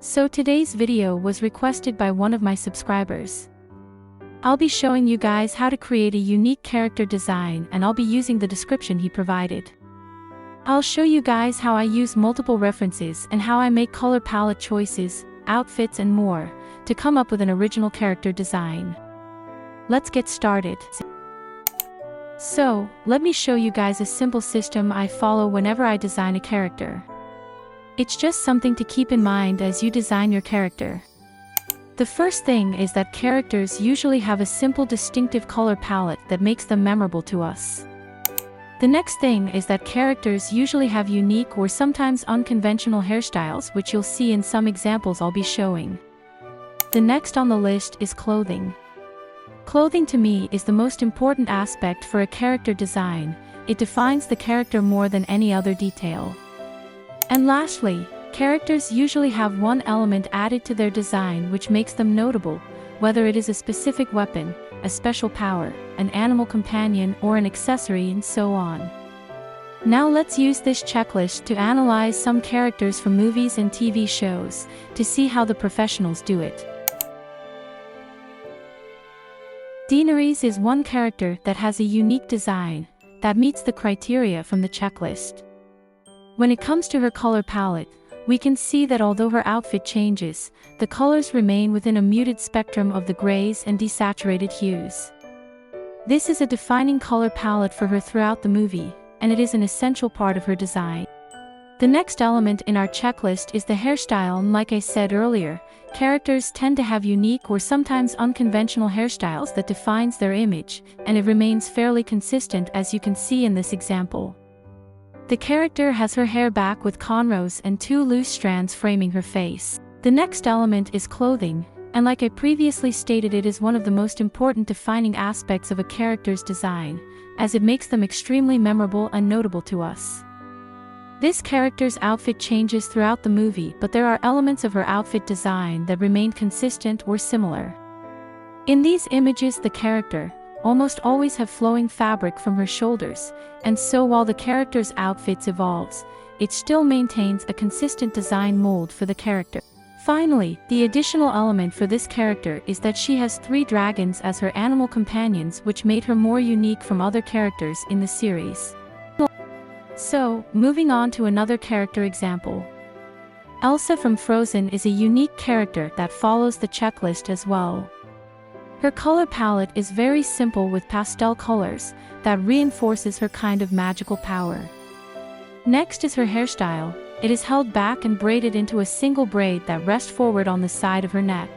So today's video was requested by one of my subscribers. I'll be showing you guys how to create a unique character design, and I'll be using the description he provided. I'll show you guys how I use multiple references and how I make color palette choices, outfits and more, to come up with an original character design. Let's get started. So, let me show you guys a simple system I follow whenever I design a character. It's just something to keep in mind as you design your character. The first thing is that characters usually have a simple distinctive color palette that makes them memorable to us. The next thing is that characters usually have unique or sometimes unconventional hairstyles, which you'll see in some examples I'll be showing. The next on the list is clothing. Clothing to me is the most important aspect for a character design. It defines the character more than any other detail. And lastly, characters usually have one element added to their design which makes them notable, whether it is a specific weapon, a special power, an animal companion or an accessory and so on. Now let's use this checklist to analyze some characters from movies and TV shows, to see how the professionals do it. Daenerys is one character that has a unique design, that meets the criteria from the checklist. When it comes to her color palette, we can see that although her outfit changes, the colors remain within a muted spectrum of the grays and desaturated hues. This is a defining color palette for her throughout the movie, and it is an essential part of her design. The next element in our checklist is the hairstyle, and like I said earlier, characters tend to have unique or sometimes unconventional hairstyles that defines their image, and it remains fairly consistent as you can see in this example. The character has her hair back with cornrows and two loose strands framing her face. The next element is clothing, and like I previously stated, it is one of the most important defining aspects of a character's design, as it makes them extremely memorable and notable to us. This character's outfit changes throughout the movie, but there are elements of her outfit design that remain consistent or similar. In these images, the character almost always have flowing fabric from her shoulders, and so while the character's outfits evolves, it still maintains a consistent design mold for the character. Finally, the additional element for this character is that she has 3 dragons as her animal companions, which made her more unique from other characters in the series. So, moving on to another character example. Elsa from Frozen is a unique character that follows the checklist as well. Her color palette is very simple with pastel colors that reinforces her kind of magical power. Next is her hairstyle. It is held back and braided into a single braid that rests forward on the side of her neck.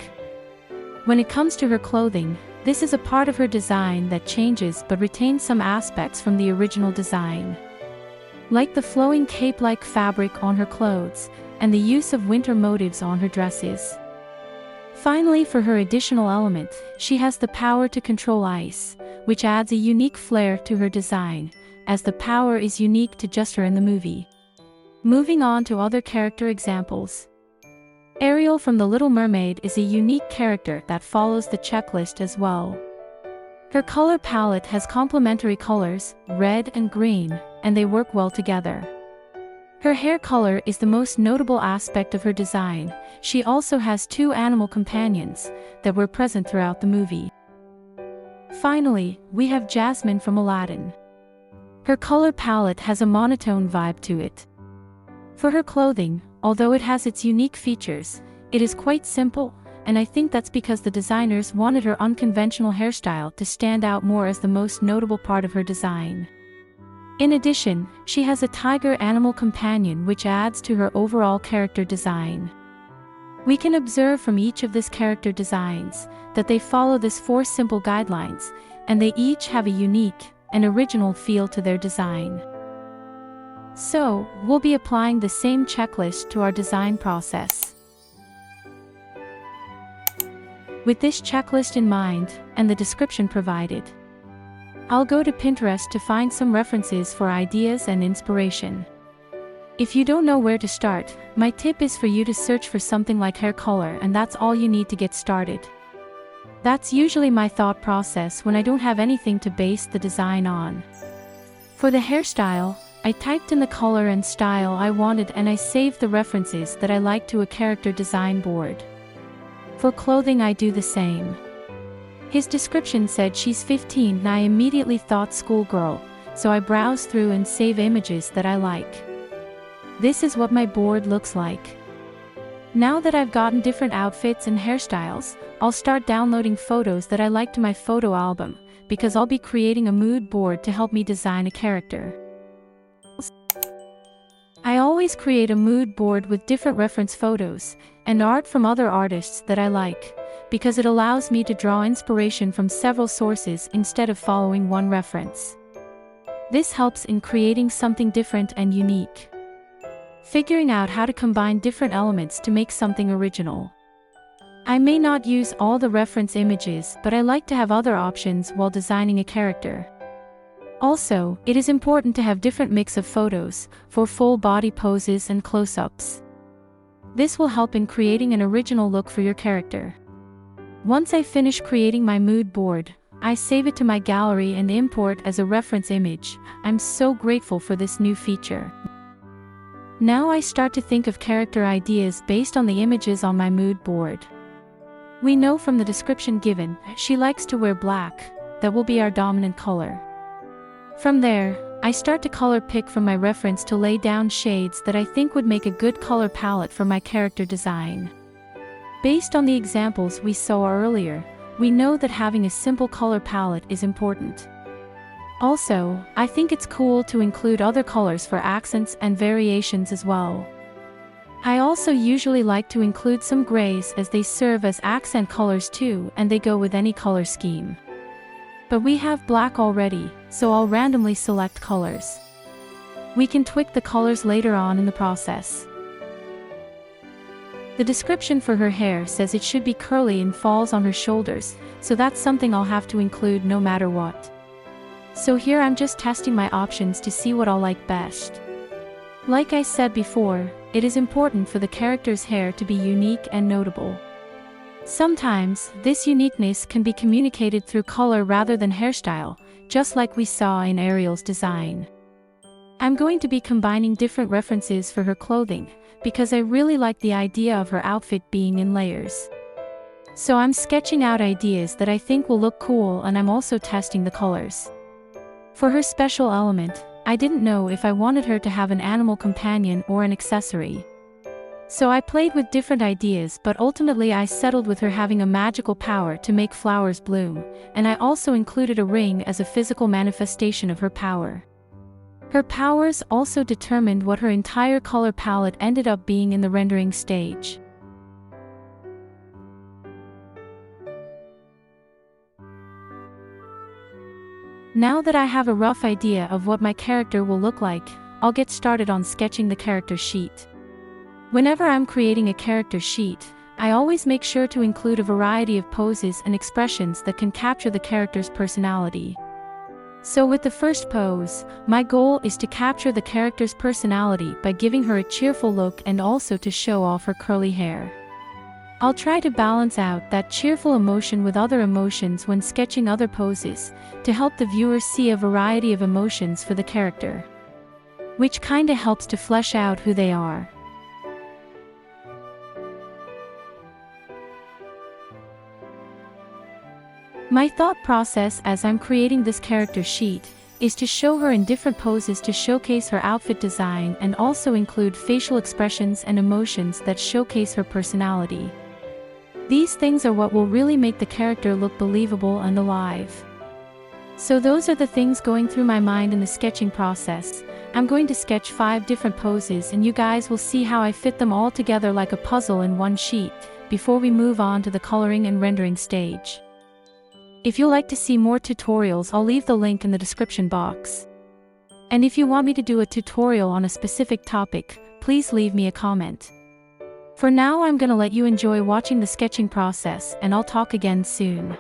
When it comes to her clothing, this is a part of her design that changes but retains some aspects from the original design, like the flowing cape-like fabric on her clothes, and the use of winter motifs on her dresses. Finally, for her additional element, she has the power to control ice, which adds a unique flair to her design, as the power is unique to just her in the movie. Moving on to other character examples. Ariel from The Little Mermaid is a unique character that follows the checklist as well. Her color palette has complementary colors, red and green, and they work well together. Her hair color is the most notable aspect of her design. She also has 2 animal companions that were present throughout the movie. Finally, we have Jasmine from Aladdin. Her color palette has a monotone vibe to it. For her clothing, although it has its unique features, it is quite simple, and I think that's because the designers wanted her unconventional hairstyle to stand out more as the most notable part of her design. In addition, she has a tiger animal companion which adds to her overall character design. We can observe from each of these character designs that they follow these 4 simple guidelines, and they each have a unique and original feel to their design. So, we'll be applying the same checklist to our design process. With this checklist in mind, and the description provided, I'll go to Pinterest to find some references for ideas and inspiration. If you don't know where to start, my tip is for you to search for something like hair color, and that's all you need to get started. That's usually my thought process when I don't have anything to base the design on. For the hairstyle, I typed in the color and style I wanted and I saved the references that I liked to a character design board. For clothing I do the same. His description said she's 15 and I immediately thought schoolgirl, so I browse through and save images that I like. This is what my board looks like. Now that I've gotten different outfits and hairstyles, I'll start downloading photos that I like to my photo album, because I'll be creating a mood board to help me design a character. I always create a mood board with different reference photos and art from other artists that I like, because it allows me to draw inspiration from several sources instead of following one reference. This helps in creating something different and unique. Figuring out how to combine different elements to make something original. I may not use all the reference images, but I like to have other options while designing a character. Also, it is important to have different mix of photos for full body poses and close-ups. This will help in creating an original look for your character. Once I finish creating my mood board, I save it to my gallery and import as a reference image. I'm so grateful for this new feature. Now I start to think of character ideas based on the images on my mood board. We know from the description given, she likes to wear black. That will be our dominant color. From there, I start to color pick from my reference to lay down shades that I think would make a good color palette for my character design. Based on the examples we saw earlier, we know that having a simple color palette is important. Also, I think it's cool to include other colors for accents and variations as well. I also usually like to include some grays as they serve as accent colors too, and they go with any color scheme. But we have black already, so I'll randomly select colors. We can tweak the colors later on in the process. The description for her hair says it should be curly and falls on her shoulders, so that's something I'll have to include no matter what. So here I'm just testing my options to see what I'll like best. Like I said before, it is important for the character's hair to be unique and notable. Sometimes, this uniqueness can be communicated through color rather than hairstyle, just like we saw in Ariel's design. I'm going to be combining different references for her clothing, because I really like the idea of her outfit being in layers. So I'm sketching out ideas that I think will look cool, and I'm also testing the colors. For her special element, I didn't know if I wanted her to have an animal companion or an accessory. So I played with different ideas, but ultimately I settled with her having a magical power to make flowers bloom, and I also included a ring as a physical manifestation of her power. Her powers also determined what her entire color palette ended up being in the rendering stage. Now that I have a rough idea of what my character will look like, I'll get started on sketching the character sheet. Whenever I'm creating a character sheet, I always make sure to include a variety of poses and expressions that can capture the character's personality. So with the first pose, my goal is to capture the character's personality by giving her a cheerful look and also to show off her curly hair. I'll try to balance out that cheerful emotion with other emotions when sketching other poses, to help the viewer see a variety of emotions for the character. Which kinda helps to flesh out who they are. My thought process as I'm creating this character sheet is to show her in different poses to showcase her outfit design and also include facial expressions and emotions that showcase her personality. These things are what will really make the character look believable and alive. So those are the things going through my mind in the sketching process. I'm going to sketch 5 different poses and you guys will see how I fit them all together like a puzzle in one sheet, before we move on to the coloring and rendering stage. If you'd like to see more tutorials, I'll leave the link in the description box. And if you want me to do a tutorial on a specific topic, please leave me a comment. For now I'm gonna let you enjoy watching the sketching process, and I'll talk again soon.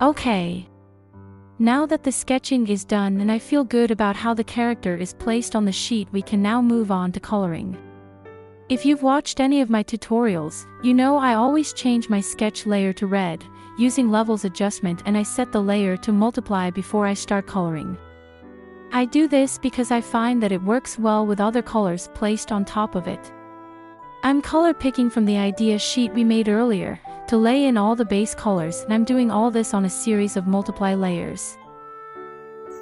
Okay. Now that the sketching is done and I feel good about how the character is placed on the sheet, we can now move on to coloring. If you've watched any of my tutorials, you know I always change my sketch layer to red, using levels adjustment, and I set the layer to multiply before I start coloring. I do this because I find that it works well with other colors placed on top of it. I'm color picking from the idea sheet we made earlier, to lay in all the base colors, and I'm doing all this on a series of multiply layers.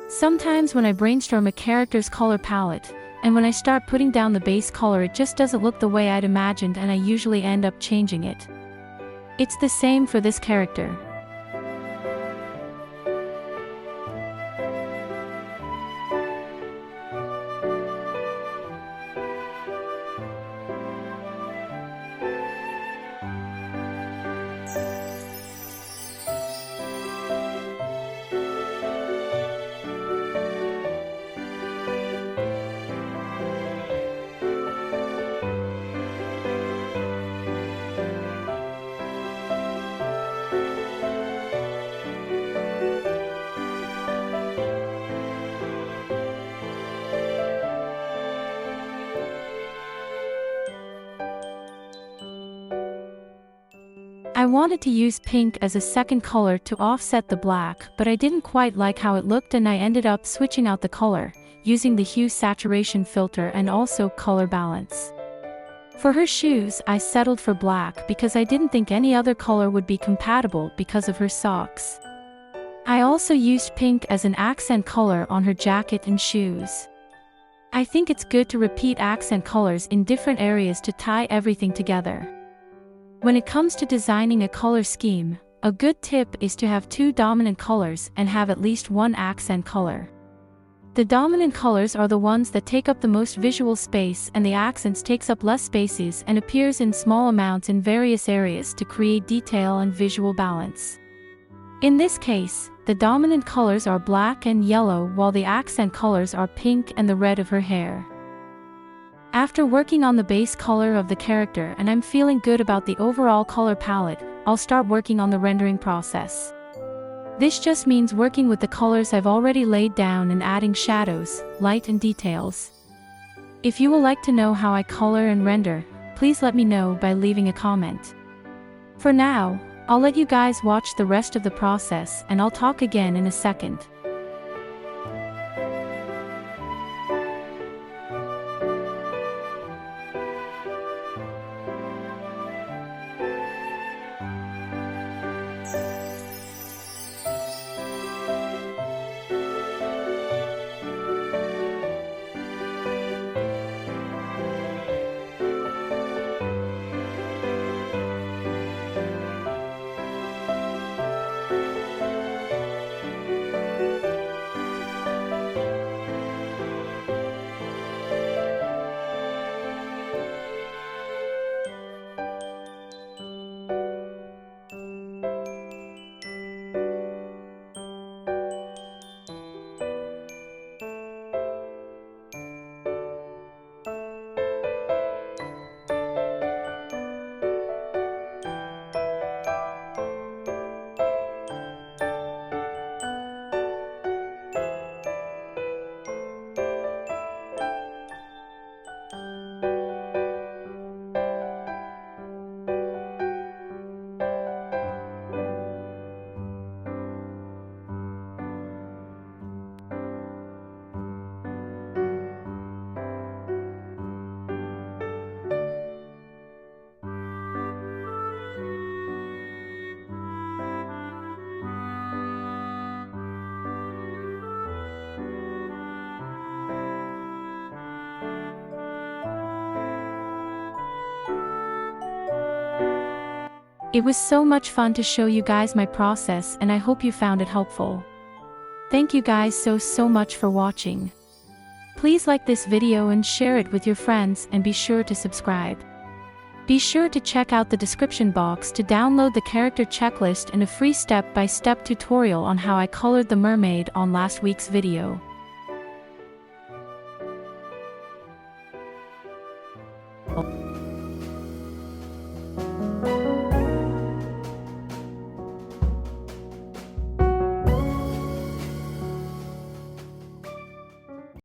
Sometimes when I brainstorm a character's color palette, and when I start putting down the base color, it just doesn't look the way I'd imagined, and I usually end up changing it. It's the same for this character. I wanted to use pink as a second color to offset the black, but I didn't quite like how it looked, and I ended up switching out the color, using the hue saturation filter and also color balance. For her shoes, I settled for black because I didn't think any other color would be compatible because of her socks. I also used pink as an accent color on her jacket and shoes. I think it's good to repeat accent colors in different areas to tie everything together. When it comes to designing a color scheme, a good tip is to have two dominant colors and have at least one accent color. The dominant colors are the ones that take up the most visual space, and the accents takes up less spaces and appears in small amounts in various areas to create detail and visual balance. In this case, the dominant colors are black and yellow, while the accent colors are pink and the red of her hair. After working on the base color of the character and I'm feeling good about the overall color palette, I'll start working on the rendering process. This just means working with the colors I've already laid down and adding shadows, light and details. If you would like to know how I color and render, please let me know by leaving a comment. For now, I'll let you guys watch the rest of the process, and I'll talk again in a second. It was so much fun to show you guys my process, and I hope you found it helpful. Thank you guys so much for watching. Please like this video and share it with your friends, and be sure to subscribe. Be sure to check out the description box to download the character checklist and a free step-by-step tutorial on how I colored the mermaid on last week's video.